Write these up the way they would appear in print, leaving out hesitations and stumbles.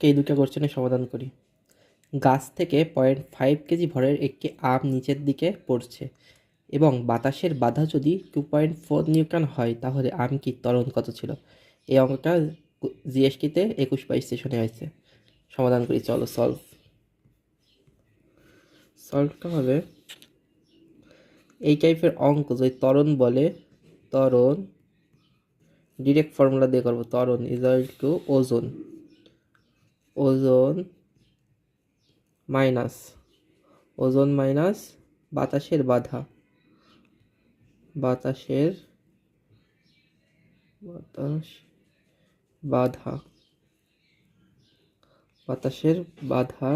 আজকে এই দুটো কোশ্চেনের সমাধান করি। গাছ থেকে 0.5 কেজি ভরের একটি আম নিচের দিকে পড়ছে এবং বাতাসের বাধা যদি 2.4 নিউটন হয়, তাহলে আমটির ত্বরণ কত ছিল? এই অঙ্কটা জিএসটিতে 21-22 সেশনে হয়েছে। সমাধান করি, চলো সলভটা হবে এই টাইপের অঙ্ক যদি ত্বরণ বলে, ত্বরণ ডিরেক্ট ফর্মুলা দিয়ে করবো। ত্বরণ ইকুয়াল টু ওজন মাইনাস বাতাসের বাধা বাতাস বাধা বাতাসের বাধা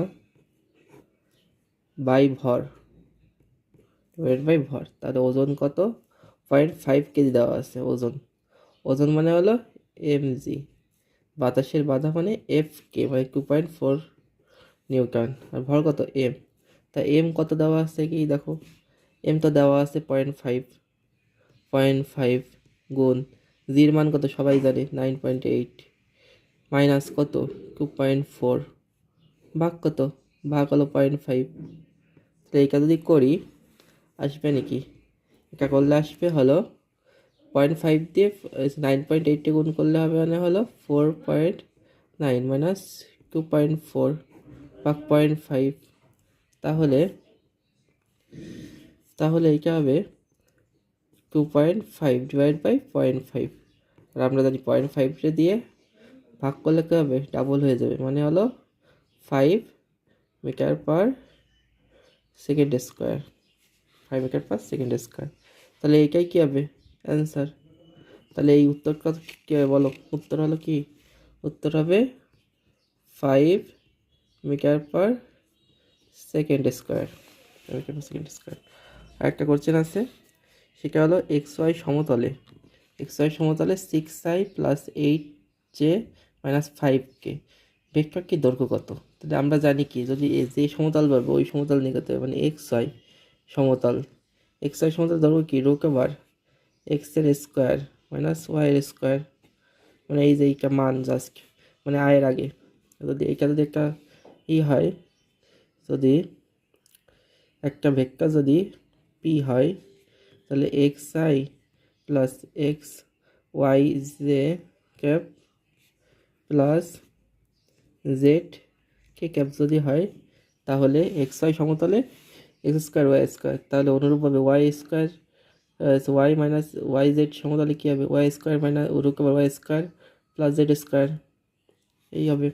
বাই ভর, ওয়েট বাই ভর। তাহলে ওজন কত? 0.5 কেজি দেওয়া আছে। ওজন মানে হলো mg, বাতাসের বাধা মানে fk মানে 2.4 নিউটন, আর ভর কত? m। তা m কত দেওয়া আছে কি দেখো, m তো দেওয়া আছে 0.5 গুণ জির মান কত সবাই জানে 9.8 মাইনাস কত 2.4 ভাগ কত, ভাগ হলো 0.5। তো এইটা যদি করি আসবে নাকি? এটা করলে আসবে হলো 0.5 দিয়ে 9.8 গুণ করলে হবে মানে হলো 4.9 মাইনাস 2.4 ভাগ 0.5। তাহলে এইটা হবে 2.5 ডিভাইড বাই 0.5, আর আমরা জানি 0.5 দিয়ে ভাগ করলে কী হবে? ডাবল হয়ে যাবে, মানে হলো 5 মিটার পার সেকেন্ড স্কোয়ার। তাহলে এইটাই কী হবে? অ্যান্সার। তাহলে এই উত্তরটা কী হবে বলো? উত্তর হলো কি? উত্তর হবে 5 মিটার পার সেকেন্ড স্কোয়ার। আর একটা কোশ্চেন আছে, সেটা হলো XY সমতলে 6i plus 8j minus 5k ভেক্টরটির দৈর্ঘ্য কত? তাহলে আমরা জানি কি, যদি যে সমতল বলবো ওই সমতল নিয়ে করতে হবে, মানে সমতল সমতল দৈর্ঘ্য কি? রুট এক্সের স্কোয়ার মাইনাস ওয়াইয়ের স্কোয়ার, মানে এই যে এইটা মান জাস্ট মানে আয়ের আগে। যদি এইটা যদি একটা হয়, যদি একটা ভেক্টর যদি পি হয়, তাহলে xi plus x y j cap plus z k cap যদি হয়, তাহলে XY সমতলে x² y², তাহলে অনুরূপভাবে y মাইনাস ওয়াই জেড সমতলে কী হবে? y² minus y² plus z² এই হবে।